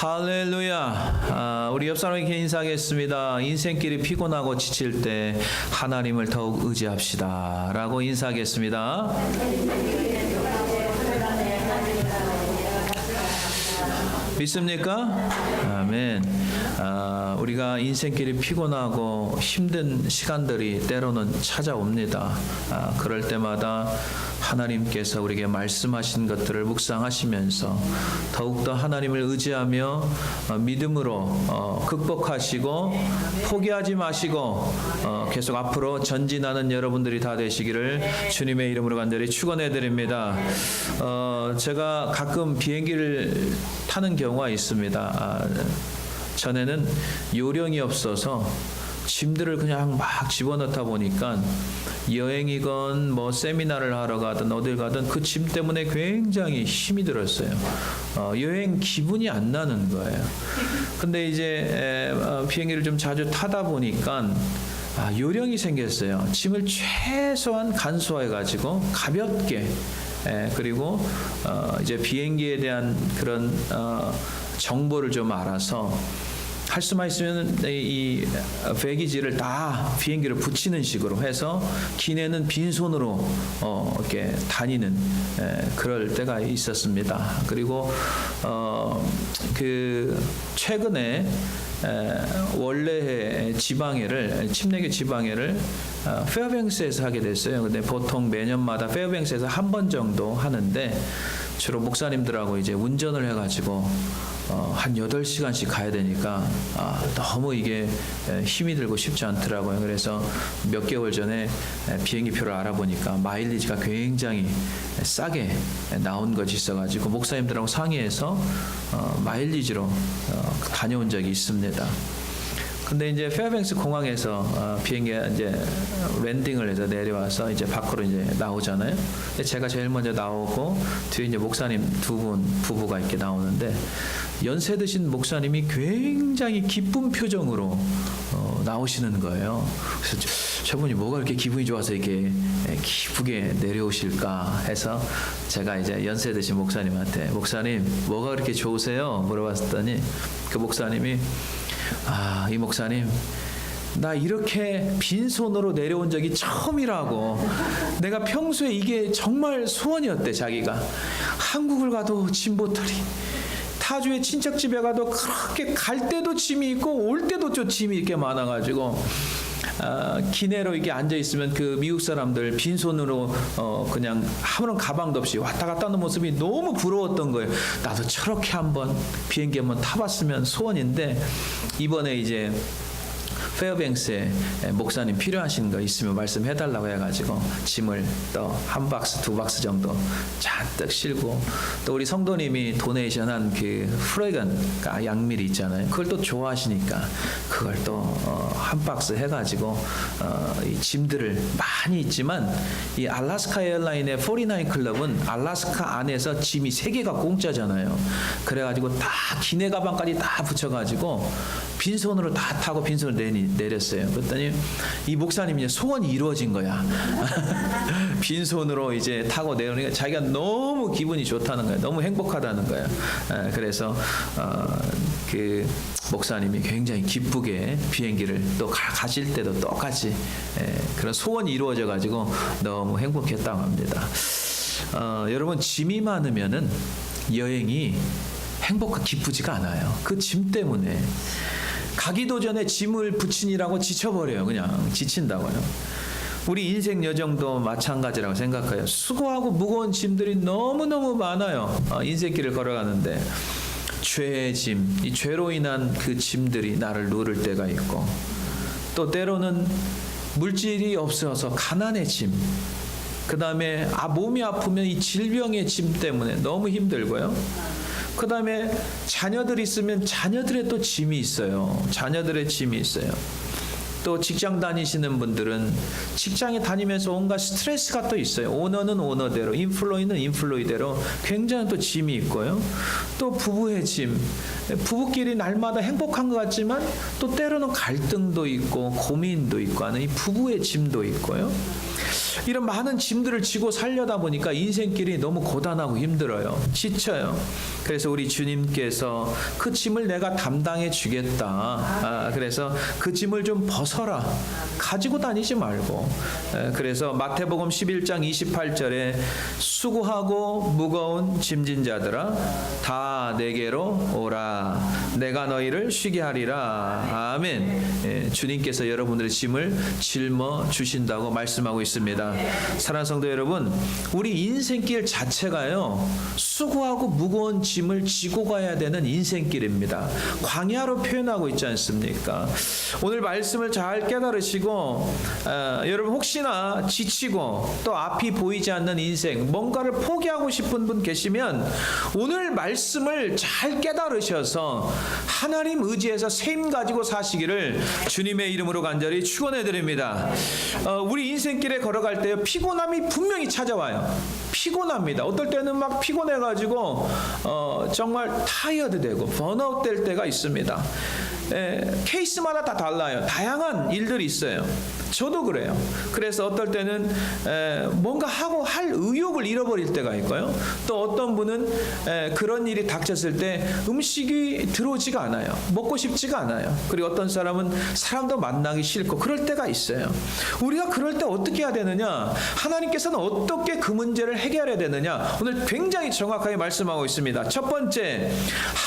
할렐루야. 우리 옆 사람에게 인사하겠습니다. 인생길이 피곤하고 지칠 때 하나님을 더욱 의지합시다 라고 인사하겠습니다. 믿습니까? 아멘. 우리가 인생길이 피곤하고 힘든 시간들이 때로는 찾아옵니다. 그럴 때마다 하나님께서 우리에게 말씀하신 것들을 묵상하시면서 더욱더 하나님을 의지하며 믿음으로 극복하시고 포기하지 마시고 계속 앞으로 전진하는 여러분들이 다 되시기를 주님의 이름으로 간절히 축원해 드립니다. 제가 가끔 비행기를 타는 경우가 있습니다. 전에는 요령이 없어서 짐들을 그냥 막 집어넣다 보니까 여행이건 뭐 세미나를 하러 가든 어딜 가든 그 짐 때문에 굉장히 힘이 들었어요. 여행 기분이 안 나는 거예요. 근데 이제 비행기를 좀 자주 타다 보니까 요령이 생겼어요. 짐을 최소한 간소화해 가지고 가볍게 그리고 이제 비행기에 대한 그런 정보를 좀 알아서 할 수만 있으면 이 배기지를 다 비행기를 붙이는 식으로 해서 기내는 빈손으로 이렇게 다니는 그럴 때가 있었습니다. 그리고 그 최근에 원래 지방회를 침례교 지방회를 페어뱅스에서 하게 됐어요. 근데 보통 매년마다 페어뱅스에서 한 번 정도 하는데 주로 목사님들하고 이제 운전을 해가지고 한 8시간씩 가야 되니까 너무 이게 힘이 들고 쉽지 않더라고요. 그래서 몇 개월 전에 비행기표를 알아보니까 마일리지가 굉장히 싸게 나온 것이 있어가지고 목사님들하고 상의해서 마일리지로 다녀온 적이 있습니다. 근데 이제 페어뱅스 공항에서 비행기가 이제 랜딩을 해서 내려와서 이제 밖으로 이제 나오잖아요. 근데 제가 제일 먼저 나오고 뒤에 이제 목사님 부부가 이렇게 나오는데 연세 드신 목사님이 굉장히 기쁜 표정으로 나오시는 거예요. 그래서 저분이 뭐가 그렇게 기분이 좋아서 이렇게 기쁘게 내려오실까 해서 제가 이제 연세 드신 목사님한테 목사님 뭐가 그렇게 좋으세요? 물어봤더니 그 목사님이 이 목사님 나 이렇게 빈손으로 내려온 적이 처음이라고. 내가 평소에 이게 정말 소원이었대. 자기가 한국을 가도 짐보털이 타주의 친척집에 가도 그렇게 갈 때도 짐이 있고 올 때도 좀 짐이 이렇게 많아가지고 기내로 이렇게 앉아 있으면 그 미국 사람들 빈손으로 그냥 아무런 가방도 없이 왔다 갔다 하는 모습이 너무 부러웠던 거예요. 나도 저렇게 한번 비행기 한번 타봤으면 소원인데 이번에 이제 페어뱅스에 목사님 필요하신 거 있으면 말씀해달라고 해가지고 짐을 또 한 박스, 2박스 정도 잔뜩 실고 또 우리 성도님이 도네이션한 그 프레건 양미리 있잖아요. 그걸 또 좋아하시니까 그걸 또 한 박스 해가지고 이 짐들을 많이 있지만 이 알래스카 에어라인의 49 클럽은 알래스카 안에서 짐이 3개가 공짜잖아요. 그래가지고 다 기내 가방까지 다 붙여가지고 빈손으로 다 타고 빈손으로 내렸어요. 그랬더니 이 목사님이 이제 소원이 이루어진 거야. 빈손으로 이제 타고 내려오니까 자기가 너무 기분이 좋다는 거야. 너무 행복하다는 거야. 그래서 그 목사님이 굉장히 기쁘게 비행기를 또 가실 때도 똑같이 그런 소원이 이루어져 가지고 너무 행복했다고 합니다. 여러분 짐이 많으면은 여행이 행복하고 기쁘지가 않아요. 그 짐 때문에 가기도 전에 짐을 붙이느라고 지쳐버려요. 그냥 지친다고요. 우리 인생 여정도 마찬가지라고 생각해요. 수고하고 무거운 짐들이 너무너무 많아요. 인생길을 걸어가는데 죄의 짐, 이 죄로 인한 그 짐들이 나를 누를 때가 있고 또 때로는 물질이 없어서 가난의 짐, 그 다음에 몸이 아프면 이 질병의 짐 때문에 너무 힘들고요. 그 다음에 자녀들 있으면 자녀들의 또 짐이 있어요. 자녀들의 짐이 있어요. 또 직장 다니시는 분들은 직장에 다니면서 온갖 스트레스가 또 있어요. 오너는 오너대로, 인플로이는 인플로이대로 굉장히 또 짐이 있고요. 또 부부의 짐, 부부끼리 날마다 행복한 것 같지만 또 때로는 갈등도 있고 고민도 있고 하는 이 부부의 짐도 있고요. 이런 많은 짐들을 지고 살려다 보니까 인생길이 너무 고단하고 힘들어요. 지쳐요. 그래서 우리 주님께서 그 짐을 내가 담당해 주겠다. 그래서 그 짐을 좀 벗어라. 가지고 다니지 말고. 그래서 마태복음 11장 28절에 수고하고 무거운 짐진 자들아 다 내게로 오라. 내가 너희를 쉬게 하리라. 아멘. 주님께서 여러분들의 짐을 짊어 주신다고 말씀하고 있습니다. 사랑하는 성도 여러분, 우리 인생길 자체가요, 수고하고 무거운 짐을 지고 가야 되는 인생길입니다. 광야로 표현하고 있지 않습니까? 오늘 말씀을 잘 깨달으시고 여러분 혹시나 지치고 또 앞이 보이지 않는 인생, 뭔가를 포기하고 싶은 분 계시면 오늘 말씀을 잘 깨달으셔서 하나님 의지해서 셈 가지고 사시기를 주님의 이름으로 간절히 축원해 드립니다. 우리 인생길에 걸어갈 때 피곤함이 분명히 찾아와요. 피곤합니다. 어떨 때는 막 피곤해가지고 정말 타이어드 되고 번아웃 될 때가 있습니다. 케이스마다 다 달라요. 다양한 일들이 있어요. 저도 그래요. 그래서 어떨 때는 뭔가 하고 할 의욕을 잃어버릴 때가 있고요. 또 어떤 분은 그런 일이 닥쳤을 때 음식이 들어오지가 않아요. 먹고 싶지가 않아요. 그리고 어떤 사람은 사람도 만나기 싫고 그럴 때가 있어요. 우리가 그럴 때 어떻게 해야 되느냐? 하나님께서는 어떻게 그 문제를 해결해야 되느냐? 오늘 굉장히 정확하게 말씀하고 있습니다. 첫 번째,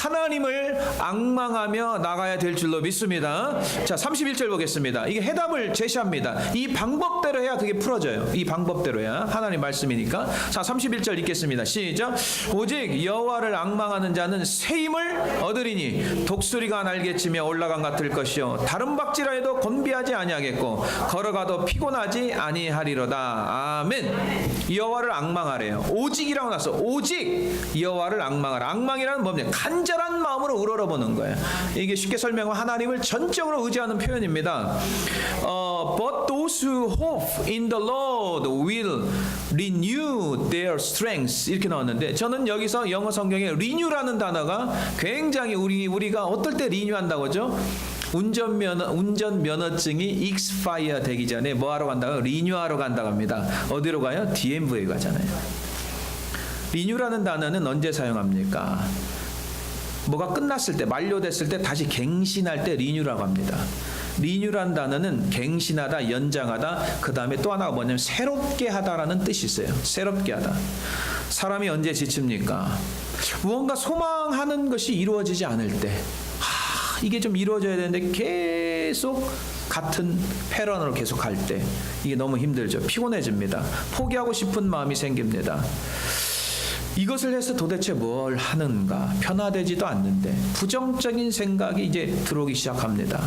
하나님을 앙망하며 나가야 될 줄로 믿습니다. 자, 31절 보겠습니다. 이게 해답을 제시합니다. 이 방법대로 해야 그게 풀어져요. 이 방법대로야. 하나님 말씀이니까. 자, 31절 읽겠습니다. 시작. 오직 여호와를 앙망하는 자는 새 힘을 얻으리니 독수리가 날개치며 올라간 같을 것이요 다른 박지라 해도 곤비하지 아니하겠고 걸어가도 피곤하지 아니하리로다. 아멘. 여호와를 앙망하래요. 오직이라고 나서 오직 여호와를 앙망하라. 앙망이라는 뭡니까? 간절한 마음으로 우러러보는 거예요. 이게 쉽게 설명하면 하나님을 전적으로 의지하는 표현입니다. But those who hope in the Lord will renew their strength 이렇게 나왔는데 저는 여기서 영어 성경에 renew라는 단어가 굉장히 우리가 어떨 때 renew한다고 하죠? 운전 면허증이 expire 되기 전에 뭐 하러 간다고? renew하러 간다고 합니다. 어디로 가요? DMV에 가잖아요. renew라는 단어는 언제 사용합니까? 뭐가 끝났을 때, 만료됐을 때 다시 갱신할 때 renew라고 합니다. 리뉴란 단어는 갱신하다, 연장하다, 그 다음에 또 하나가 뭐냐면 새롭게 하다라는 뜻이 있어요. 새롭게 하다. 사람이 언제 지칩니까? 무언가 소망하는 것이 이루어지지 않을 때, 이게 좀 이루어져야 되는데 계속 같은 패런으로 계속 갈 때 이게 너무 힘들죠. 피곤해집니다. 포기하고 싶은 마음이 생깁니다. 이것을 해서 도대체 뭘 하는가? 변화되지도 않는데 부정적인 생각이 이제 들어오기 시작합니다.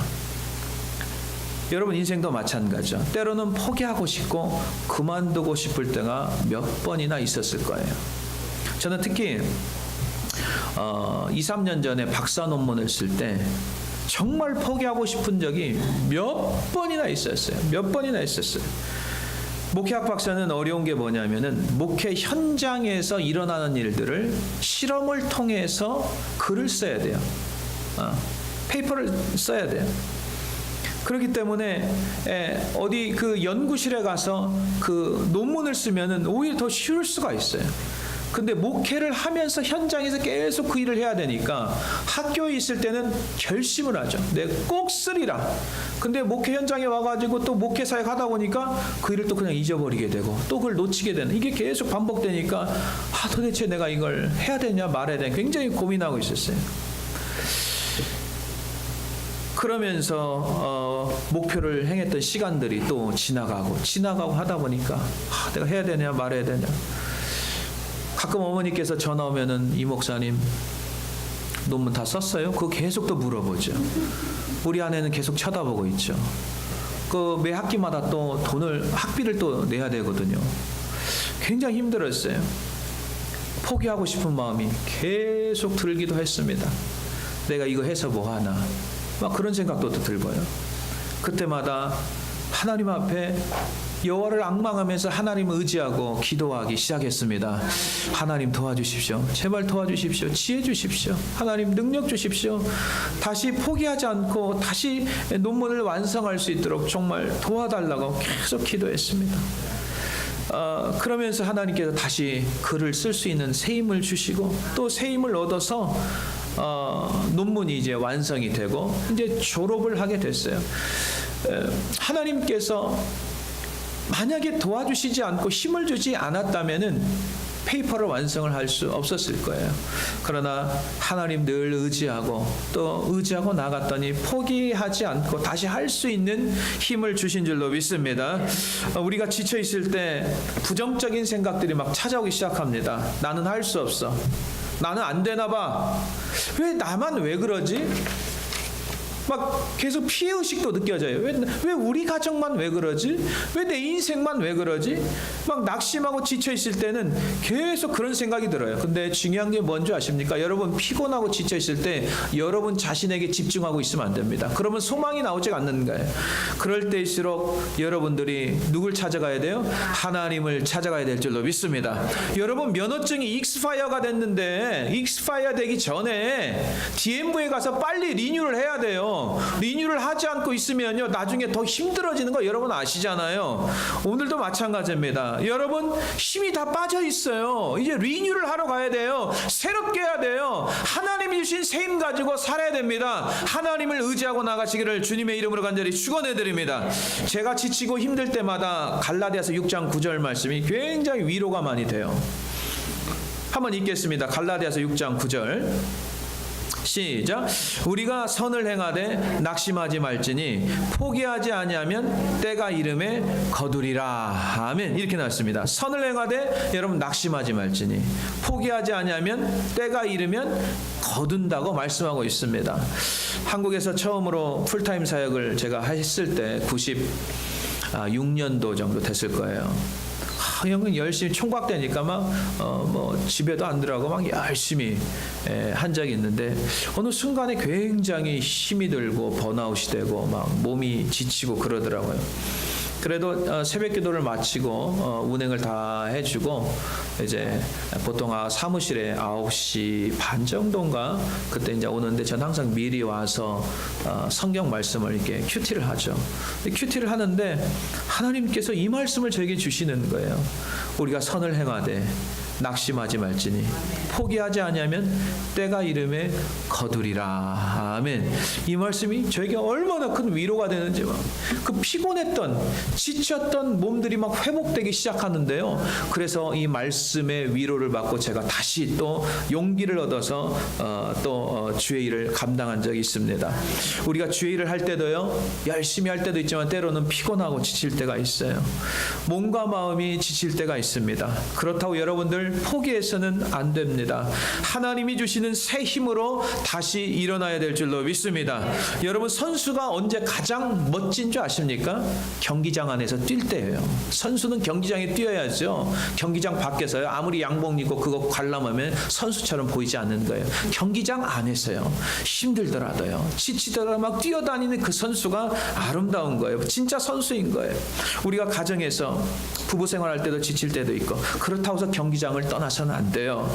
여러분 인생도 마찬가지죠. 때로는 포기하고 싶고 그만두고 싶을 때가 몇 번이나 있었을 거예요. 저는 특히 2, 3년 전에 박사 논문을 쓸 때 정말 포기하고 싶은 적이 몇 번이나 있었어요. 몇 번이나 있었어요. 목회학 박사는 어려운 게 뭐냐면은 목회 현장에서 일어나는 일들을 실험을 통해서 글을 써야 돼요. 페이퍼를 써야 돼요. 그렇기 때문에 어디 그 연구실에 가서 그 논문을 쓰면은 오히려 더 쉬울 수가 있어요. 근데 목회를 하면서 현장에서 계속 그 일을 해야 되니까 학교에 있을 때는 결심을 하죠. 내가 꼭 쓰리라. 근데 목회 현장에 와가지고 또 목회 사역 하다 보니까 그 일을 또 그냥 잊어버리게 되고 또 그걸 놓치게 되는, 이게 계속 반복되니까 도대체 내가 이걸 해야 되냐 말아야 되냐 굉장히 고민하고 있었어요. 그러면서 목표를 행했던 시간들이 또 지나가고 하다 보니까 내가 해야 되냐 말아야 되냐. 가끔 어머니께서 전화 오면은 이 목사님 논문 다 썼어요? 그거 계속 또 물어보죠. 우리 아내는 계속 쳐다보고 있죠. 그 매 학기마다 또 학비를 또 내야 되거든요. 굉장히 힘들었어요. 포기하고 싶은 마음이 계속 들기도 했습니다. 내가 이거 해서 뭐 하나. 막 그런 생각도 들고요. 그때마다 하나님 앞에 여호와를 앙망하면서 하나님을 의지하고 기도하기 시작했습니다. 하나님 도와주십시오. 제발 도와주십시오. 지혜 주십시오. 하나님 능력 주십시오. 다시 포기하지 않고 다시 논문을 완성할 수 있도록 정말 도와달라고 계속 기도했습니다. 그러면서 하나님께서 다시 글을 쓸 수 있는 새 힘을 주시고 또 새 힘을 얻어서 논문이 이제 완성이 되고 이제 졸업을 하게 됐어요. 하나님께서 만약에 도와주시지 않고 힘을 주지 않았다면은 페이퍼를 완성을 할 수 없었을 거예요. 그러나 하나님 늘 의지하고 또 의지하고 나갔더니 포기하지 않고 다시 할 수 있는 힘을 주신 줄로 믿습니다. 우리가 지쳐 있을 때 부정적인 생각들이 막 찾아오기 시작합니다. 나는 할 수 없어. 나는 안 되나 봐. 왜 나만 왜 그러지? 막 계속 피해의식도 느껴져요. 왜 우리 가정만 왜 그러지? 왜 내 인생만 왜 그러지? 막 낙심하고 지쳐있을 때는 계속 그런 생각이 들어요. 근데 중요한 게 뭔지 아십니까? 여러분 피곤하고 지쳐있을 때 여러분 자신에게 집중하고 있으면 안 됩니다. 그러면 소망이 나오지 않는 거예요. 그럴 때일수록 여러분들이 누굴 찾아가야 돼요? 하나님을 찾아가야 될 줄로 믿습니다. 여러분 면허증이 익스파이어가 됐는데 익스파이어 되기 전에 DMV에 가서 빨리 리뉴를 해야 돼요. 리뉴를 하지 않고 있으면요 나중에 더 힘들어지는 거 여러분 아시잖아요. 오늘도 마찬가지입니다. 여러분 힘이 다 빠져 있어요. 이제 리뉴를 하러 가야 돼요. 새롭게 해야 돼요. 하나님이 주신 새 힘 가지고 살아야 됩니다. 하나님을 의지하고 나가시기를 주님의 이름으로 간절히 축원해 드립니다. 제가 지치고 힘들 때마다 갈라디아서 6장 9절 말씀이 굉장히 위로가 많이 돼요. 한번 읽겠습니다. 갈라디아서 6장 9절 시작. 우리가 선을 행하되 낙심하지 말지니 포기하지 아니하면 때가 이름에 거두리라. 아멘. 이렇게 나왔습니다. 선을 행하되 여러분 낙심하지 말지니 포기하지 아니하면 때가 이르면 거둔다고 말씀하고 있습니다. 한국에서 처음으로 풀타임 사역을 제가 했을 때 96년도 정도 됐을 거예요. 형은 열심히 총각되니까 막 뭐 집에도 안 들어가고 막 열심히 한 적이 있는데 어느 순간에 굉장히 힘이 들고 번아웃이 되고 막 몸이 지치고 그러더라고요. 그래도 새벽 기도를 마치고 운행을 다 해주고 이제 보통 사무실에 9시 반 정도인가 그때 이제 오는데 전 항상 미리 와서 성경 말씀을 이렇게 큐티를 하죠. 큐티를 하는데 하나님께서 이 말씀을 저에게 주시는 거예요. 우리가 선을 행하되 낙심하지 말지니 포기하지 아니하면 때가 이름에 거두리라. 아멘. 이 말씀이 저에게 얼마나 큰 위로가 되는지 그 피곤했던 지쳤던 몸들이 막 회복되기 시작하는데요. 그래서 이 말씀의 위로를 받고 제가 다시 또 용기를 얻어서 또 주의 일을 감당한 적이 있습니다. 우리가 주의 일을 할 때도요 열심히 할 때도 있지만 때로는 피곤하고 지칠 때가 있어요. 몸과 마음이 지칠 때가 있습니다. 그렇다고 여러분들 포기해서는 안 됩니다. 하나님이 주시는 새 힘으로 다시 일어나야 될 줄로 믿습니다. 여러분 선수가 언제 가장 멋진 줄 아십니까? 경기장 안에서 뛸 때예요. 선수는 경기장에 뛰어야죠. 경기장 밖에서요 아무리 양복 입고 그거 관람하면 선수처럼 보이지 않는 거예요. 경기장 안에서요 힘들더라도요 지치더라도 막 뛰어다니는 그 선수가 아름다운 거예요. 진짜 선수인 거예요. 우리가 가정에서 부부 생활할 때도 지칠 때도 있고 그렇다고 해서 경기장을 떠나서는 안 돼요.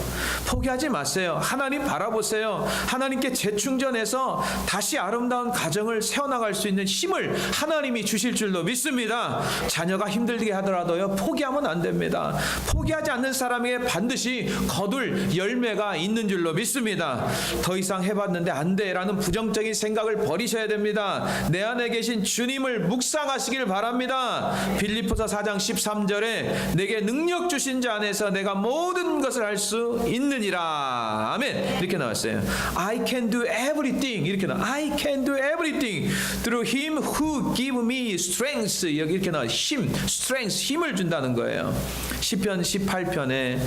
포기하지 마세요. 하나님 바라보세요. 하나님께 재충전해서 다시 아름다운 가정을 세워나갈 수 있는 힘을 하나님이 주실 줄로 믿습니다. 자녀가 힘들게 하더라도요 포기하면 안 됩니다. 포기하지 않는 사람에게 반드시 거둘 열매가 있는 줄로 믿습니다. 더 이상 해봤는데 안 돼라는 부정적인 생각을 버리셔야 됩니다. 내 안에 계신 주님을 묵상하시길 바랍니다. 빌립보서 4장 13절에 내게 능력 주신 자 안에서 내가 모든 것을 할 수 있느니라. 아멘. 이렇게 나왔어요. I can do everything. 이렇게 나와. I can do everything through him who give me strength. 여기 이렇게 나와. 힘, strength, 힘을 준다는 거예요. 시편 18편에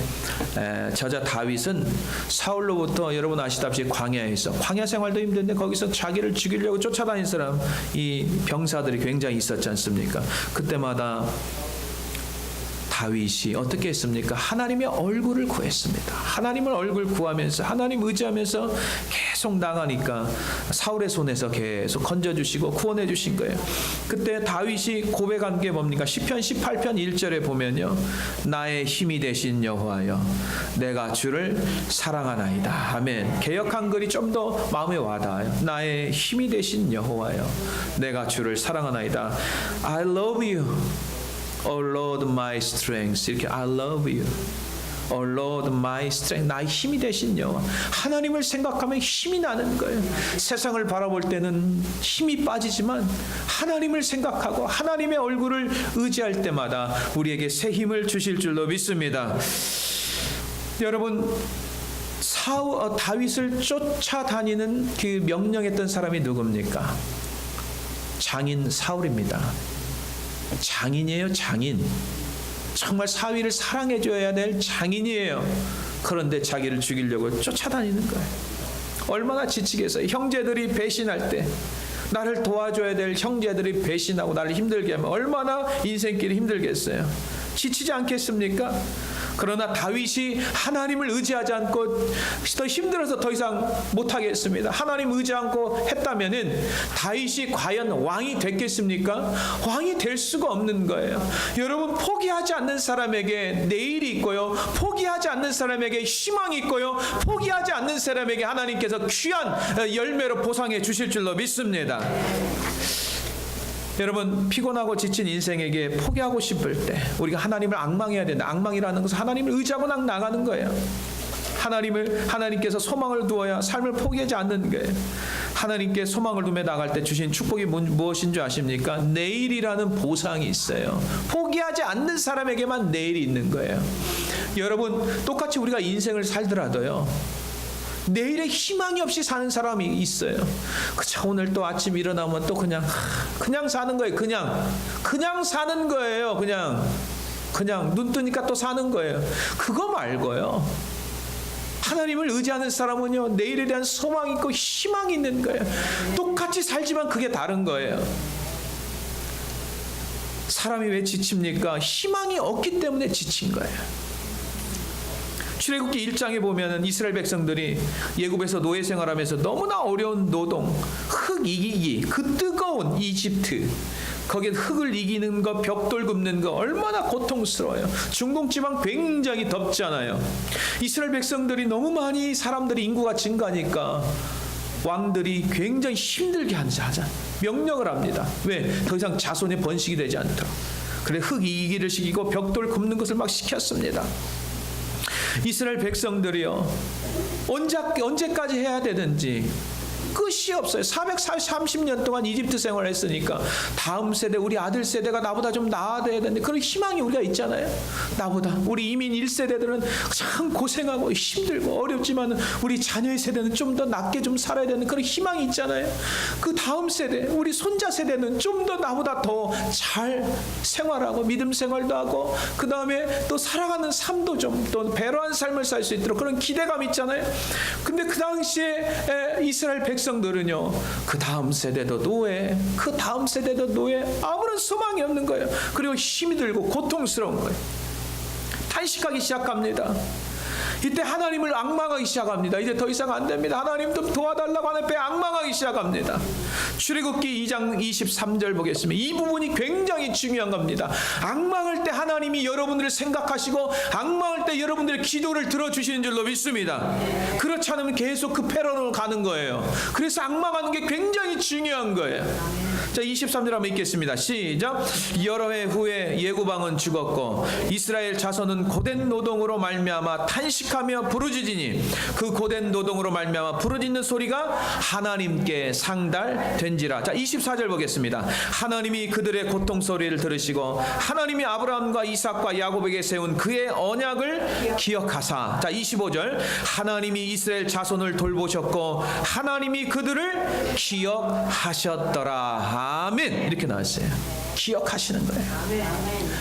저자 다윗은 사울로부터 여러분 아시다시피 광야에서 광야 생활도 힘든데 거기서 자기를 죽이려고 쫓아다닌 사람 이 병사들이 굉장히 있었지 않습니까? 그때마다 다윗이 어떻게 했습니까? 하나님의 얼굴을 구했습니다. 하나님을 얼굴 구하면서 하나님 의지하면서 계속 나가니까 사울의 손에서 계속 건져주시고 구원해 주신 거예요. 그때 다윗이 고백한 게 뭡니까? 시편 18편 1절에 보면요 나의 힘이 되신 여호와여 내가 주를 사랑하나이다. 아멘. 개역 한글이 좀 더 마음에 와닿아요. 나의 힘이 되신 여호와여 내가 주를 사랑하나이다. I love you. Oh Lord my strength. 이렇게 I love you. Oh Lord my strength. 나의 힘이 되신 여호와. 하나님을 생각하면 힘이 나는 거예요. 세상을 바라볼 때는 힘이 빠지지만 하나님을 생각하고 하나님의 얼굴을 의지할 때마다 우리에게 새 힘을 주실 줄로 믿습니다. 여러분, 다윗을 쫓아다니는 그 명령했던 사람이 누굽니까? 장인 사울입니다. 장인이에요, 장인. 정말 사위를 사랑해줘야 될 장인이에요. 그런데 자기를 죽이려고 쫓아다니는 거예요. 얼마나 지치겠어요. 형제들이 배신할 때, 나를 도와줘야 될 형제들이 배신하고 나를 힘들게 하면 얼마나 인생길이 힘들겠어요. 지치지 않겠습니까? 그러나 다윗이 하나님을 의지하지 않고 더 힘들어서 더 이상 못하겠습니다. 하나님 의지 않고 했다면은 다윗이 과연 왕이 됐겠습니까? 왕이 될 수가 없는 거예요. 여러분, 포기하지 않는 사람에게 내일이 있고요, 포기하지 않는 사람에게 희망이 있고요, 포기하지 않는 사람에게 하나님께서 귀한 열매로 보상해 주실 줄로 믿습니다. 여러분, 피곤하고 지친 인생에게 포기하고 싶을 때 우리가 하나님을 앙망해야 된다. 앙망이라는 것은 하나님을 의지하고 나가는 거예요. 하나님께서 소망을 두어야 삶을 포기하지 않는 거예요. 하나님께 소망을 두며 나갈 때 주신 축복이 무엇인 줄 아십니까? 내일이라는 보상이 있어요. 포기하지 않는 사람에게만 내일이 있는 거예요. 여러분, 똑같이 우리가 인생을 살더라도요, 내일에 희망이 없이 사는 사람이 있어요. 그쵸, 오늘 또 아침 일어나면 또 그냥 사는 거예요. 그냥 사는 거예요. 그냥 눈 뜨니까 또 사는 거예요. 그거 말고요, 하나님을 의지하는 사람은요, 내일에 대한 소망이 있고 희망이 있는 거예요. 똑같이 살지만 그게 다른 거예요. 사람이 왜 지칩니까? 희망이 없기 때문에 지친 거예요. 출애굽기 1장에 보면은 이스라엘 백성들이 예굽에서 노예 생활하면서 너무나 어려운 노동, 흙 이기기, 그 뜨거운 이집트, 거기에 흙을 이기는 거, 벽돌 굽는 거 얼마나 고통스러워요. 중동 지방 굉장히 덥잖아요. 이스라엘 백성들이 너무 많이 사람들이 인구가 증가하니까 왕들이 굉장히 힘들게 하자 명령을 합니다. 왜? 더 이상 자손의 번식이 되지 않도록. 그래 흙 이기기를 시키고 벽돌 굽는 것을 막 시켰습니다. 이스라엘 백성들이요, 언제까지 해야 되든지 끝이 없어요. 430년 동안 이집트 생활을 했으니까 다음 세대, 우리 아들 세대가 나보다 좀 나아야 되는데 그런 희망이 우리가 있잖아요. 나보다 우리 이민 1세대들은 참 고생하고 힘들고 어렵지만 우리 자녀의 세대는 좀 더 낫게 좀 살아야 되는 그런 희망이 있잖아요. 그 다음 세대, 우리 손자 세대는 좀 더 나보다 더 잘 생활하고 믿음 생활도 하고 그 다음에 또 살아가는 삶도 좀 또 배려한 삶을 살 수 있도록 그런 기대감이 있잖아요. 근데 그 당시에 이스라엘 백성들은요, 그 다음 세대도 노예, 그 다음 세대도 노예, 아무런 소망이 없는 거예요. 그리고 힘이 들고 고통스러운 거예요. 탄식하기 시작합니다. 이때 하나님을 앙망하기 시작합니다. 이제 더 이상 안 됩니다. 하나님 좀 도와달라고 하나님께 앙망하기 시작합니다. 출애굽기 2장 23절 보겠습니다. 이 부분이 굉장히 중요한 겁니다. 앙망할 때 하나님이 여러분들을 생각하시고 앙망할 때 여러분들의 기도를 들어주시는 줄로 믿습니다. 그렇지 않으면 계속 그 패러로 가는 거예요. 그래서 앙망하는 게 굉장히 중요한 거예요. 자, 23절 한번 읽겠습니다. 시작. 여러 해 후에 예고방은 죽었고 이스라엘 자손은 고된 노동으로 말미암아 탄식하며 부르짖으니 그 고된 노동으로 말미암아 부르짖는 소리가 하나님께 상달된지라. 자, 24절 보겠습니다. 하나님이 그들의 고통 소리를 들으시고 하나님이 아브라함과 이삭과 야곱에게 세운 그의 언약을 기억하사. 자, 25절. 하나님이 이스라엘 자손을 돌보셨고 하나님이 그들을 기억하셨더라. 아멘. 이렇게 나왔어요. 기억하시는 거예요.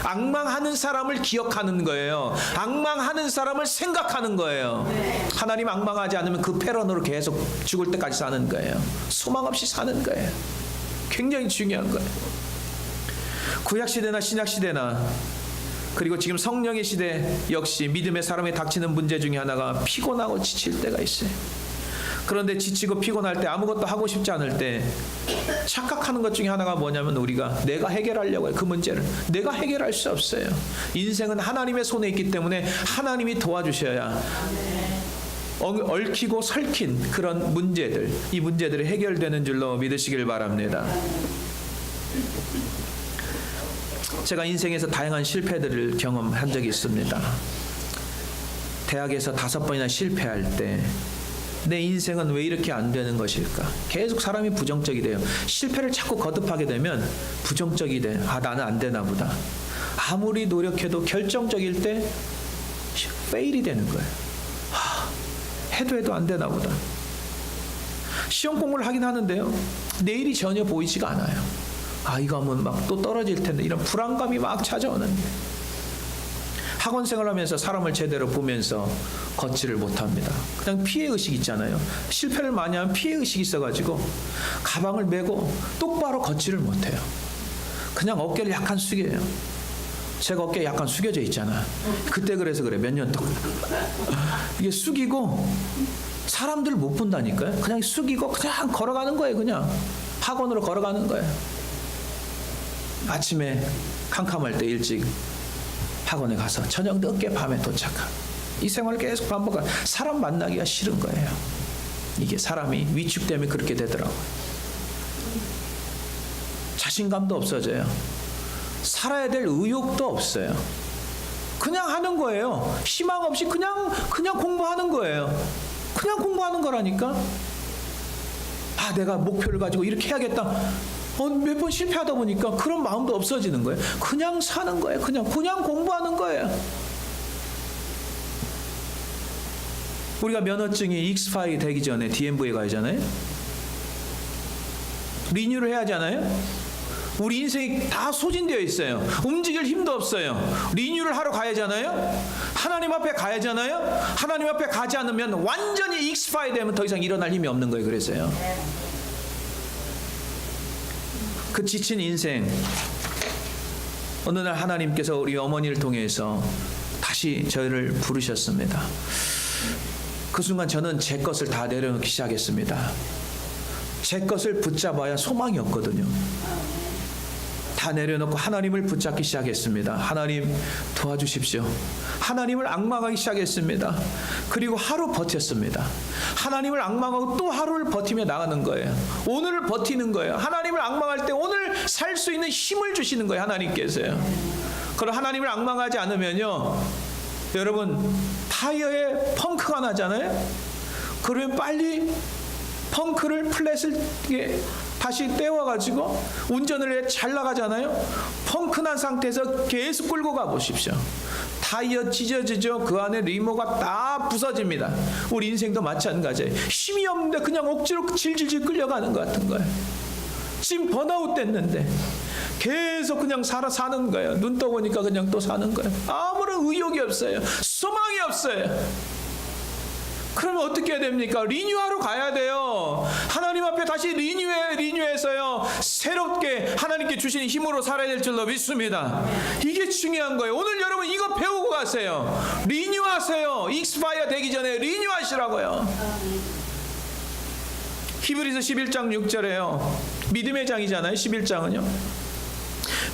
앙망하는 사람을 기억하는 거예요. 앙망하는 사람을 생각하는 거예요. 하나님 앙망하지 않으면 그 패런으로 계속 죽을 때까지 사는 거예요. 소망 없이 사는 거예요. 굉장히 중요한 거예요. 구약시대나 신약시대나 그리고 지금 성령의 시대 역시 믿음의 사람에 닥치는 문제 중에 하나가 피곤하고 지칠 때가 있어요. 그런데 지치고 피곤할 때 아무것도 하고 싶지 않을 때 착각하는 것 중에 하나가 뭐냐면 우리가 내가 해결하려고 해요. 그 문제를 내가 해결할 수 없어요. 인생은 하나님의 손에 있기 때문에 하나님이 도와주셔야 얽히고 설킨 그런 문제들, 이 문제들이 해결되는 줄로 믿으시길 바랍니다. 제가 인생에서 다양한 실패들을 경험한 적이 있습니다. 대학에서 5번이나 실패할 때 내 인생은 왜 이렇게 안 되는 것일까? 계속 사람이 부정적이 돼요. 실패를 자꾸 거듭하게 되면 부정적이 돼. 나는 안 되나 보다. 아무리 노력해도 결정적일 때 페일이 되는 거예요. 해도 안 되나 보다. 시험 공부를 하긴 하는데요, 내일이 전혀 보이지가 않아요. 이거 하면 막 또 떨어질 텐데, 이런 불안감이 막 찾아오는데, 학원 생활하면서 사람을 제대로 보면서 걷지를 못합니다. 그냥 피해의식 있잖아요. 실패를 많이 하면 피해의식이 있어가지고 가방을 메고 똑바로 걷지를 못해요. 그냥 어깨를 약간 숙여요. 제가 어깨 약간 숙여져 있잖아. 그때 그래서 그래. 몇 년 동안 이게 숙이고 사람들 못 본다니까요. 그냥 숙이고 그냥 걸어가는 거예요. 그냥 학원으로 걸어가는 거예요. 아침에 캄캄할 때 일찍 학원에 가서 저녁 늦게 밤에 도착하고 이 생활을 계속 반복하고, 사람 만나기가 싫은 거예요. 이게 사람이 위축되면 그렇게 되더라고요. 자신감도 없어져요. 살아야 될 의욕도 없어요. 그냥 하는 거예요. 희망 없이 그냥 공부하는 거예요. 그냥 공부하는 거라니까. 내가 목표를 가지고 이렇게 해야겠다. 몇 번 실패하다 보니까 그런 마음도 없어지는 거예요. 그냥 사는 거예요. 그냥 공부하는 거예요. 우리가 면허증이 익스파이 되기 전에 DMV에 가잖아요. 리뉴를 해야 하잖아요. 우리 인생이 다 소진되어 있어요. 움직일 힘도 없어요. 리뉴를 하러 가야잖아요. 하나님 앞에 가야잖아요. 하나님 앞에 가지 않으면 완전히 익스파이 되면 더 이상 일어날 힘이 없는 거예요. 그래서요. 그 지친 인생, 어느 날 하나님께서 우리 어머니를 통해서 다시 저희를 부르셨습니다. 그 순간 저는 제 것을 다 내려놓기 시작했습니다. 제 것을 붙잡아야 소망이 없거든요. 다 내려놓고 하나님을 붙잡기 시작했습니다. 하나님 도와주십시오. 하나님을 앙망하기 시작했습니다. 그리고 하루 버텼습니다. 하나님을 앙망하고 또 하루를 버티며 나가는 거예요. 오늘을 버티는 거예요. 하나님을 앙망할 때 오늘 살 수 있는 힘을 주시는 거예요. 하나님께서요. 그럼 하나님을 앙망하지 않으면요, 여러분, 타이어에 펑크가 나잖아요. 그러면 빨리 펑크를 플랫을 다시 떼워가지고 운전을 해 잘 나가잖아요. 펑크 난 상태에서 계속 끌고 가보십시오. 타이어 찢어지죠. 그 안에 리모가 다 부서집니다. 우리 인생도 마찬가지예요. 힘이 없는데 그냥 억지로 질질질 끌려가는 것 같은 거예요. 지금 번아웃 됐는데 계속 그냥 사는 거예요. 눈 떠보니까 그냥 또 사는 거예요. 아무런 의욕이 없어요. 소망이 없어요. 그러면 어떻게 해야 됩니까? 리뉴하러 가야 돼요. 하나님 앞에 다시 리뉴해서요, 새롭게 하나님께 주신 힘으로 살아야 될 줄로 믿습니다. 이게 중요한 거예요. 오늘 여러분 이거 배우고 가세요. 리뉴하세요. 익스파이어 되기 전에 리뉴하시라고요. 히브리서 11장 6절에요. 믿음의 장이잖아요. 11장은요.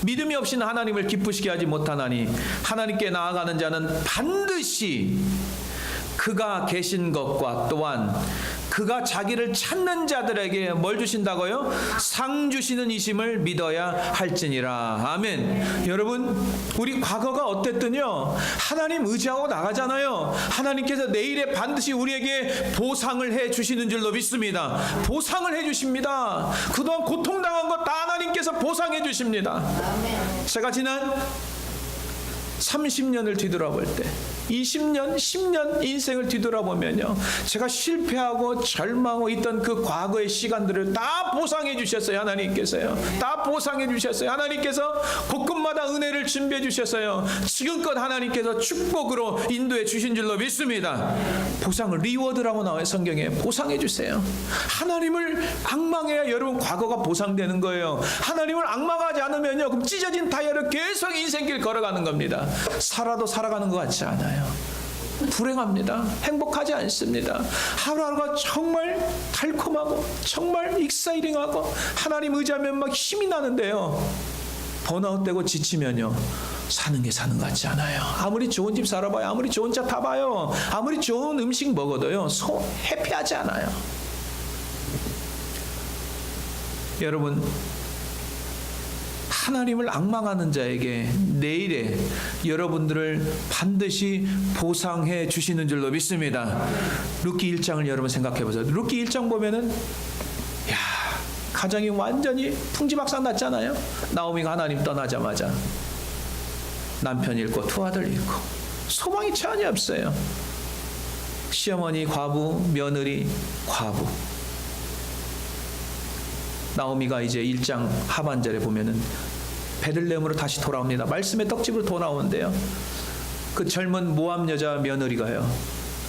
믿음이 없이는 하나님을 기쁘시게 하지 못하나니 하나님께 나아가는 자는 반드시 그가 계신 것과 또한 그가 자기를 찾는 자들에게 뭘 주신다고요? 상 주시는 이심을 믿어야 할지니라. 아멘. 여러분, 우리 과거가 어땠든요, 하나님 의지하고 나가잖아요. 하나님께서 내일에 반드시 우리에게 보상을 해 주시는 줄로 믿습니다. 보상을 해 주십니다. 그동안 고통당한 것 다 하나님께서 보상해 주십니다. 제가 지난 30년을 뒤돌아볼 때, 20년, 10년 인생을 뒤돌아보면요, 제가 실패하고 절망하고 있던 그 과거의 시간들을 다 보상해 주셨어요. 하나님께서요. 다 보상해 주셨어요. 하나님께서 곳곳마다 은혜를 준비해 주셨어요. 지금껏 하나님께서 축복으로 인도해 주신 줄로 믿습니다. 보상을, 리워드라고 나와요. 성경에. 보상해 주세요. 하나님을 앙망해야 여러분 과거가 보상되는 거예요. 하나님을 앙망하지 않으면요, 그럼 찢어진 타이어를 계속 인생길 걸어가는 겁니다. 살아도 살아가는 것 같지 않아요. 불행합니다. 행복하지 않습니다. 하루하루가 정말 달콤하고 정말 익사이링하고 하나님 의지하면 막 힘이 나는데요, 번아웃되고 지치면요, 사는 게 사는 것 같지 않아요. 아무리 좋은 집 살아봐요. 아무리 좋은 차 타봐요. 아무리 좋은 음식 먹어도요, 해피하지 않아요. 여러분, 하나님을 앙망하는 자에게 내일에 여러분들을 반드시 보상해 주시는 줄로 믿습니다. 룻기 1장을 여러분 생각해 보세요. 룻기 1장 보면은 가정이 완전히 풍지박산 났잖아요. 나오미가 하나님 떠나자마자 남편 잃고 두 아들 잃고 소망이 전혀 없어요. 시어머니 과부, 며느리 과부. 나오미가 이제 1장 하반절에 보면은 베들레헴으로 다시 돌아옵니다. 말씀의 떡집으로 돌아오는데요. 그 젊은 모압 여자 며느리가요.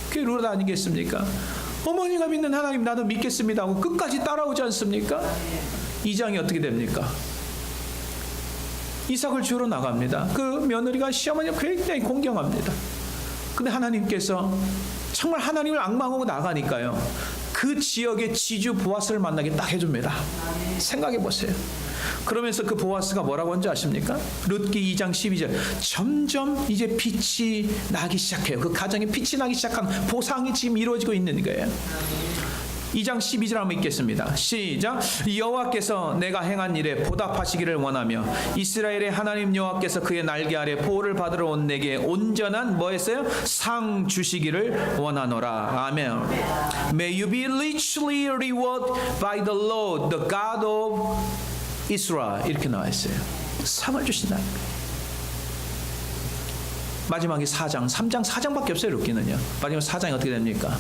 그게 룻 아니겠습니까? 어머니가 믿는 하나님 나도 믿겠습니다 하고 끝까지 따라오지 않습니까? 2장이 어떻게 됩니까? 이삭을 주러 나갑니다. 그 며느리가 시어머니를 굉장히 공경합니다. 근데 하나님께서 정말 하나님을 앙망하고 나가니까요, 그 지역의 지주 보아스를 만나게 딱 해줍니다. 생각해 보세요. 그러면서 그 보아스가 뭐라고 하는지 아십니까? 룻기 2장 12절. 점점 이제 빛이 나기 시작해요. 그 가정에 빛이 나기 시작한 보상이 지금 이루어지고 있는 거예요. 2장 12절 한번 읽겠습니다. 시작. 여호와께서 내가 행한 일에 보답하시기를 원하며 이스라엘의 하나님 여호와께서 그의 날개 아래 보호를 받으러 온 내게 온전한 뭐 했어요? 상 주시기를 원하노라. 아멘. May you be richly rewarded by the Lord, the God of Israel. 이렇게 나와 있어요. 상을 주신다. 마지막에 4장, 3장, 4장밖에 없어요. 룻기는요. 마지막 4장이 어떻게 됩니까?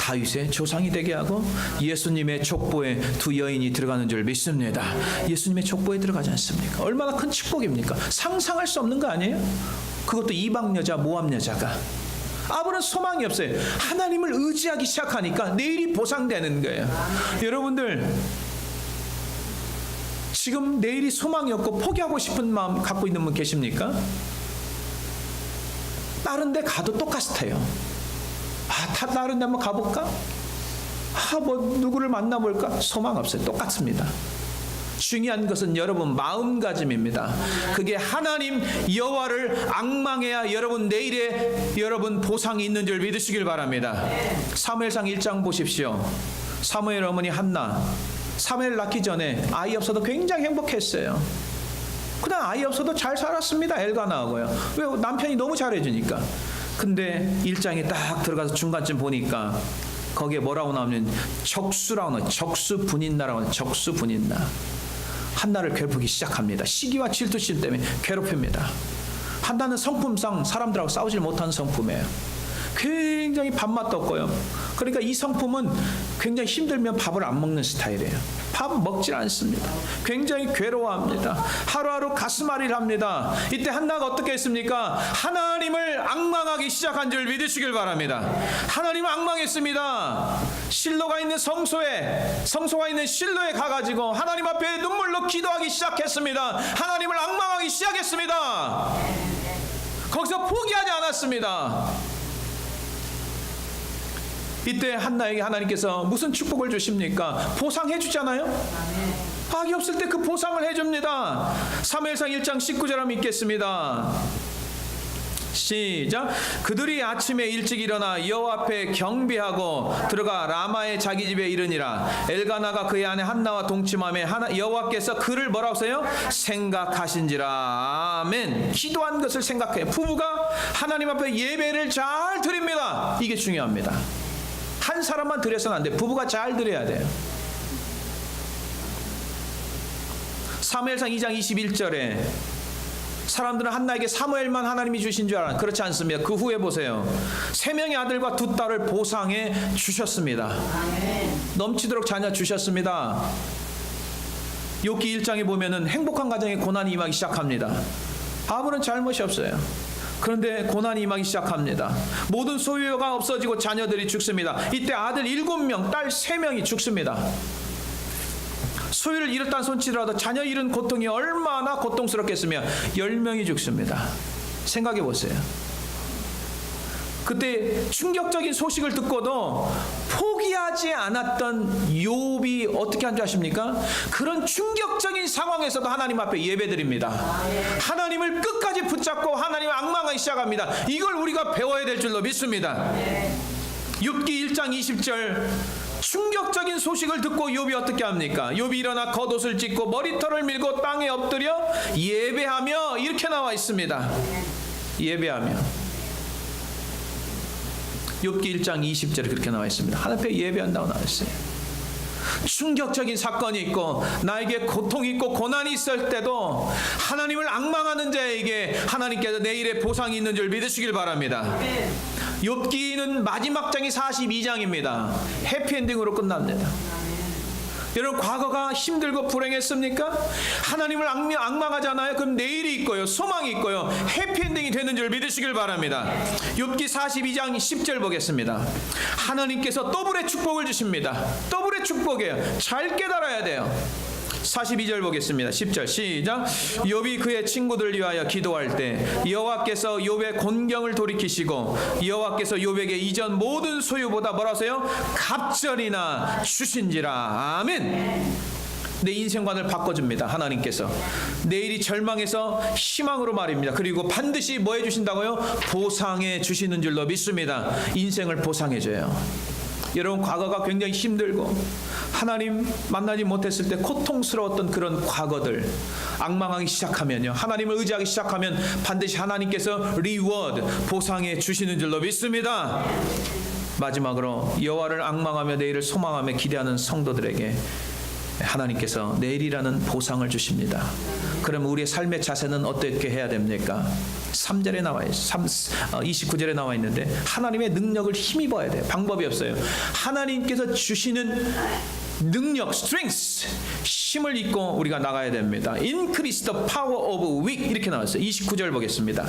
다윗의 조상이 되게 하고 예수님의 족보에 두 여인이 들어가는 줄 믿습니다. 예수님의 족보에 들어가지 않습니까? 얼마나 큰 축복입니까? 상상할 수 없는 거 아니에요? 그것도 이방 여자, 모압 여자가. 아무런 소망이 없어요. 하나님을 의지하기 시작하니까 내일이 보상되는 거예요. 여러분들 지금 내일이 소망이 없고 포기하고 싶은 마음 갖고 있는 분 계십니까? 다른 데 가도 똑같아요. 다른 데 한번 가볼까? 뭐 누구를 만나볼까? 소망 없어요. 똑같습니다. 중요한 것은 여러분 마음가짐입니다. 그게 하나님 여호와를 앙망해야 여러분 내일에 여러분 보상이 있는 줄 믿으시길 바랍니다. 사무엘상 1장 보십시오. 사무엘 어머니 한나, 사무엘 낳기 전에 아이 없어도 굉장히 행복했어요. 그냥 아이 없어도 잘 살았습니다. 엘가나하고요. 왜? 남편이 너무 잘해주니까. 근데 1장에 딱 들어가서 중간쯤 보니까 거기에 뭐라고 나오면 적수라고 나와요. 적수분인나라고 나와요. 적수분인나. 한나를 괴롭히기 시작합니다. 시기와 질투심 때문에 괴롭힙니다. 한나는 성품상 사람들하고 싸우질 못하는 성품이에요. 굉장히 밥맛도 없고요. 그러니까 이 성품은 굉장히 힘들면 밥을 안 먹는 스타일이에요. 밥 먹질 않습니다. 굉장히 괴로워합니다. 하루하루 가슴앓이를 합니다. 이때 한나가 어떻게 했습니까? 하나님을 앙망하기 시작한 줄 믿으시길 바랍니다. 하나님을 앙망했습니다. 실로가 있는 성소가 있는 실로에 가가지고 하나님 앞에 눈물로 기도하기 시작했습니다. 하나님을 앙망하기 시작했습니다. 거기서 포기하지 않았습니다. 이때 한나에게 하나님께서 무슨 축복을 주십니까? 보상해 주잖아요. 악이 없을 때 그 보상을 해줍니다. 사무엘상 1장 19절 한번 읽겠습니다. 시작. 그들이 아침에 일찍 일어나 여호와 앞에 경배하고 들어가 라마의 자기 집에 이르니라. 엘가나가 그의 아내 한나와 동침하며 여호와께서 그를 뭐라고 써요? 생각하신지라. 아멘. 기도한 것을 생각해요. 부부가 하나님 앞에 예배를 잘 드립니다. 이게 중요합니다. 한 사람만 드려서는 안 돼. 부부가 잘 드려야 돼요. 사무엘상 2장 21절에 사람들은 한나에게 사무엘만 하나님이 주신 줄 알아요. 그렇지 않습니다. 그 후에 보세요. 3명의 아들과 2딸을 보상해 주셨습니다. 넘치도록 자녀 주셨습니다. 욥기 1장에 보면은 행복한 가정에 고난이 임하기 시작합니다. 아무런 잘못이 없어요. 그런데 고난이 임하기 시작합니다. 모든 소유가 없어지고 자녀들이 죽습니다. 이때 아들 7명, 딸 3명이 죽습니다. 소유를 잃었다는 손치더라도 자녀 잃은 고통이 얼마나 고통스럽겠으며 10명이 죽습니다. 생각해 보세요. 그때 충격적인 소식을 듣고도 포기하지 않았던 욥이 어떻게 한 줄 아십니까? 그런 충격적인 상황에서도 하나님 앞에 예배드립니다. 하나님을 끝까지 붙잡고 하나님을 앙망하기 시작합니다. 이걸 우리가 배워야 될 줄로 믿습니다. 욥기 1장 20절 충격적인 소식을 듣고 욥이 어떻게 합니까? 욥이 일어나 겉옷을 찢고 머리털을 밀고 땅에 엎드려 예배하며, 이렇게 나와 있습니다. 예배하며. 욥기 1장 20절에 그렇게 나와 있습니다. 하나님 앞에 예배한다고 나와 있어요. 충격적인 사건이 있고 나에게 고통이 있고 고난이 있을 때도 하나님을 앙망하는 자에게 하나님께서 내일의 보상이 있는 줄 믿으시길 바랍니다. 욥기는 마지막 장이 42장입니다. 해피엔딩으로 끝납니다. 여러분, 과거가 힘들고 불행했습니까? 하나님을 앙망하잖아요. 그럼 내일이 있고요, 소망이 있고요, 해피엔딩이 되는 줄 믿으시길 바랍니다. 욥기 42장 10절 보겠습니다. 하나님께서 더블의 축복을 주십니다. 더블의 축복이에요. 잘 깨달아야 돼요. 42절 보겠습니다. 10절 시작. 욥이 그의 친구들 위하여 기도할 때 여호와께서 욥의 곤경을 돌이키시고 여호와께서 욥에게 이전 모든 소유보다 뭐라세요? 갑절이나 주신지라. 아멘. 내 인생관을 바꿔줍니다. 하나님께서 내일이 절망에서 희망으로 말입니다. 그리고 반드시 뭐 해주신다고요? 보상해 주시는 줄로 믿습니다. 인생을 보상해줘요. 여러분, 과거가 굉장히 힘들고 하나님 만나지 못했을 때 고통스러웠던 그런 과거들 앙망하기 시작하면요, 하나님을 의지하기 시작하면 반드시 하나님께서 리워드, 보상해 주시는 줄로 믿습니다. 마지막으로 여호와를 앙망하며 내일을 소망하며 기대하는 성도들에게 하나님께서 내일이라는 보상을 주십니다. 그럼 우리의 삶의 자세는 어떻게 해야 됩니까? 3절에 나와 있어요. 29절에 나와 있는데 하나님의 능력을 힘입어야 돼요. 방법이 없어요. 하나님께서 주시는 능력, strength, 힘을 입고 우리가 나가야 됩니다. Increase the power of weak, 이렇게 나왔어요. 29절 보겠습니다.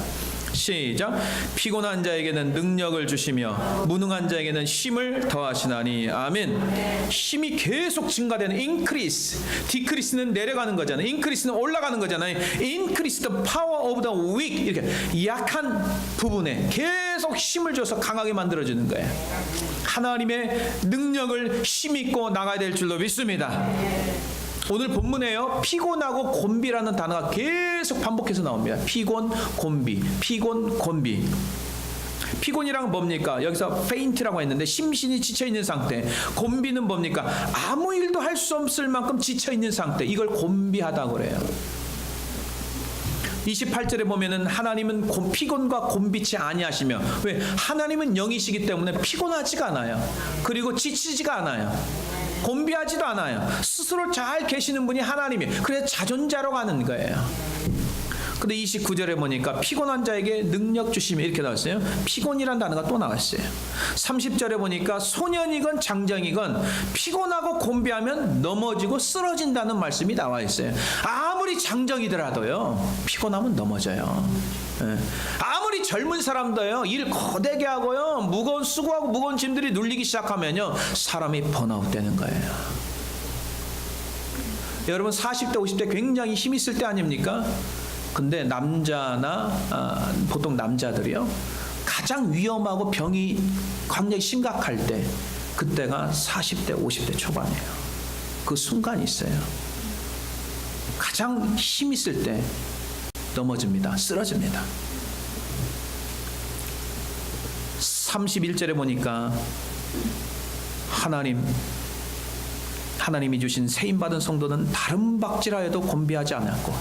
시작. 피곤한 자에게는 능력을 주시며 무능한 자에게는 힘을 더하시나니. 아멘. 힘이 계속 증가되는 increase, decrease는 내려가는 거잖아요. increase는 올라가는 거잖아요. increase the power of the weak, 이렇게 약한 부분에 계속 힘을 줘서 강하게 만들어주는 거예요. 하나님의 능력을 힘입고 나가야 될 줄로 믿습니다. 오늘 본문에요, 피곤하고 곤비라는 단어가 계속 반복해서 나옵니다. 피곤, 곤비, 피곤, 곤비. 피곤이란 뭡니까? 여기서 faint라고 했는데 심신이 지쳐있는 상태. 곤비는 뭡니까? 아무 일도 할 수 없을 만큼 지쳐있는 상태. 이걸 곤비하다고 그래요. 28절에 보면은 하나님은 피곤과 곤비치 아니하시며, 왜? 하나님은 영이시기 때문에 피곤하지가 않아요. 그리고 지치지가 않아요. 곤비하지도 않아요. 스스로 잘 계시는 분이 하나님이에요. 그래서 자존자로 가는 거예요. 근데 29절에 보니까 피곤한 자에게 능력 주시며, 이렇게 나왔어요. 피곤이란 단어가 또 나왔어요. 30절에 보니까 소년이건 장정이건 피곤하고 곤비하면 넘어지고 쓰러진다는 말씀이 나와 있어요. 아무리 장정이더라도요, 피곤하면 넘어져요. 아무리 젊은 사람도요, 일 거대게 하고요, 무거운 수고하고 무거운 짐들이 눌리기 시작하면요, 사람이 번아웃 되는 거예요. 여러분, 40대 50대 굉장히 힘 있을 때 아닙니까? 근데 남자나 보통 남자들이요, 가장 위험하고 병이 굉장히 심각할 때, 그때가 40대 50대 초반이에요. 그 순간이 있어요. 가장 힘 있을 때 넘어집니다. 쓰러집니다. 31절에 보니까 하나님이 주신 세임받은 성도는 다른 박질하여도 곤비하지 않았고,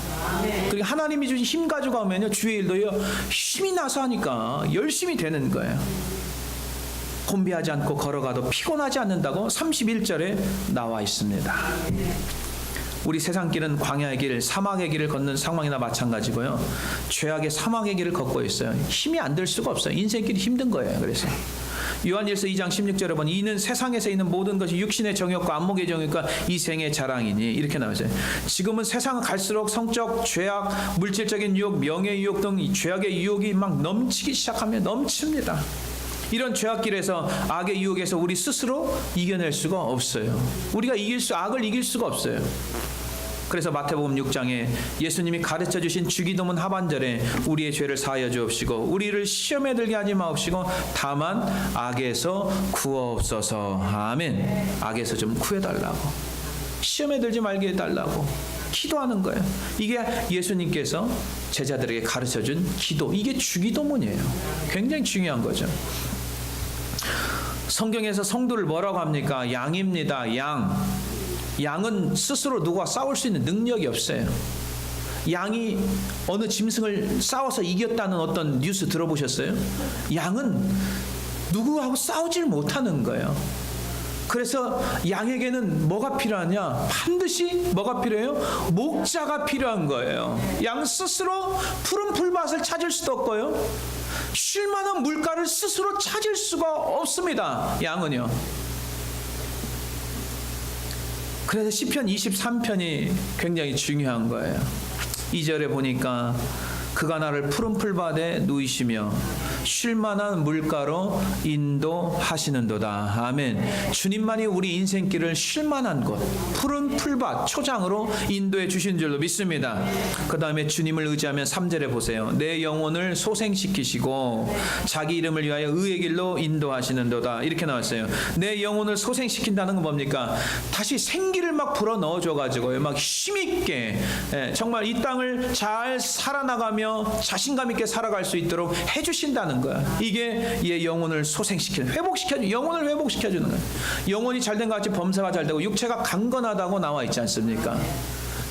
그리고 하나님이 주신 힘 가지고 하면요, 주의 일도요, 힘이 나서 하니까 열심히 되는 거예요. 곤비하지 않고 걸어가도 피곤하지 않는다고 31절에 나와 있습니다. 우리 세상길은 광야의 길, 사막의 길을 걷는 상황이나 마찬가지고요, 죄악의 사막의 길을 걷고 있어요. 힘이 안 들 수가 없어요. 인생길이 힘든 거예요. 그래서 요한일서 2장 16절에 보니 이는 세상에서 있는 모든 것이 육신의 정욕과 안목의 정욕과 이 생의 자랑이니, 이렇게 나와있어요. 지금은 세상은 갈수록 성적 죄악, 물질적인 유혹, 명예 유혹 등 죄악의 유혹이 막 넘치기 시작하면 넘칩니다. 이런 죄악길에서, 악의 유혹에서 우리 스스로 이겨낼 수가 없어요. 우리가 악을 이길 수가 없어요. 그래서 마태복음 6장에 예수님이 가르쳐 주신 주기도문 하반절에 우리의 죄를 사하여 주옵시고 우리를 시험에 들게 하지 마옵시고 다만 악에서 구하옵소서. 아멘. 악에서 좀 구해달라고, 시험에 들지 말게 해달라고 기도하는 거예요. 이게 예수님께서 제자들에게 가르쳐준 기도, 이게 주기도문이에요. 굉장히 중요한 거죠. 성경에서 성도를 뭐라고 합니까? 양입니다. 양. 양은 스스로 누구와 싸울 수 있는 능력이 없어요. 양이 어느 짐승을 싸워서 이겼다는 어떤 뉴스 들어보셨어요? 양은 누구하고 싸우질 못하는 거예요. 그래서 양에게는 뭐가 필요하냐? 반드시 뭐가 필요해요? 목자가 필요한 거예요. 양 스스로 푸른 풀밭을 찾을 수도 없고요, 쉴 만한 물가를 스스로 찾을 수가 없습니다. 양은요. 그래서 시편 23편이 굉장히 중요한 거예요. 2절에 보니까 그가 나를 푸른 풀밭에 누이시며 쉴 만한 물가로 인도하시는도다. 아멘. 주님만이 우리 인생길을 쉴 만한 곳, 푸른 풀밭, 초장으로 인도해 주신 줄로 믿습니다. 그 다음에 주님을 의지하면 3절에 보세요. 내 영혼을 소생시키시고 자기 이름을 위하여 의의 길로 인도하시는도다. 이렇게 나왔어요. 내 영혼을 소생시킨다는 건 뭡니까? 다시 생기를 막 불어 넣어줘가지고요, 막 힘있게, 정말 이 땅을 잘 살아나가며 자신감 있게 살아갈 수 있도록 해주신다는 거야. 이게 얘 영혼을 소생시키는, 회복시켜주는, 영혼을 회복시켜주는 거야. 영혼이 잘된 것 같이 범사가 잘되고 육체가 강건하다고 나와 있지 않습니까?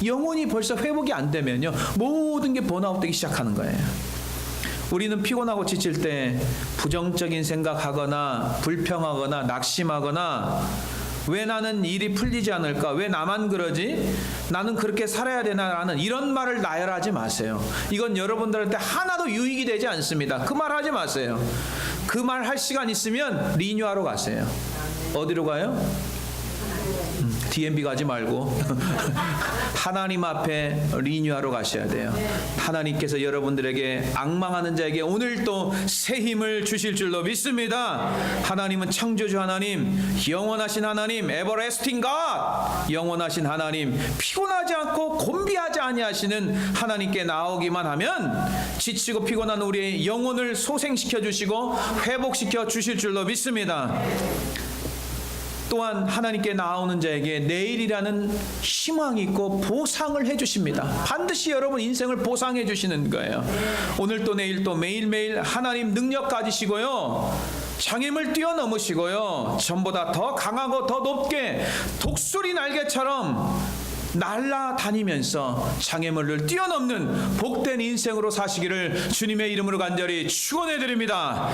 영혼이 벌써 회복이 안 되면요, 모든 게 번아웃되기 시작하는 거예요. 우리는 피곤하고 지칠 때 부정적인 생각하거나 불평하거나 낙심하거나, 왜 나는 일이 풀리지 않을까? 왜 나만 그러지? 나는 그렇게 살아야 되나라는 이런 말을 나열하지 마세요. 이건 여러분들한테 하나도 유익이 되지 않습니다. 그 말 하지 마세요. 그 말 할 시간 있으면 리뉴하러 가세요. 어디로 가요? DMB 가지 말고 하나님 앞에 리뉴하러 가셔야 돼요. 하나님께서 여러분들에게 앙망하는 자에게 오늘 또 새 힘을 주실 줄로 믿습니다. 하나님은 창조주 하나님, 영원하신 하나님, 에버래스팅 갓, 영원하신 하나님, 피곤하지 않고 곤비하지 아니하시는 하나님께 나오기만 하면 지치고 피곤한 우리의 영혼을 소생시켜 주시고 회복시켜 주실 줄로 믿습니다. 또한 하나님께 나오는 자에게 내일이라는 희망이 있고 보상을 해주십니다. 반드시 여러분 인생을 보상해 주시는 거예요. 오늘 또 내일 또 매일매일 하나님 능력 가지시고요, 장애물 뛰어넘으시고요, 전보다 더 강하고 더 높게 독수리 날개처럼 날아다니면서 장애물을 뛰어넘는 복된 인생으로 사시기를 주님의 이름으로 간절히 축원해 드립니다.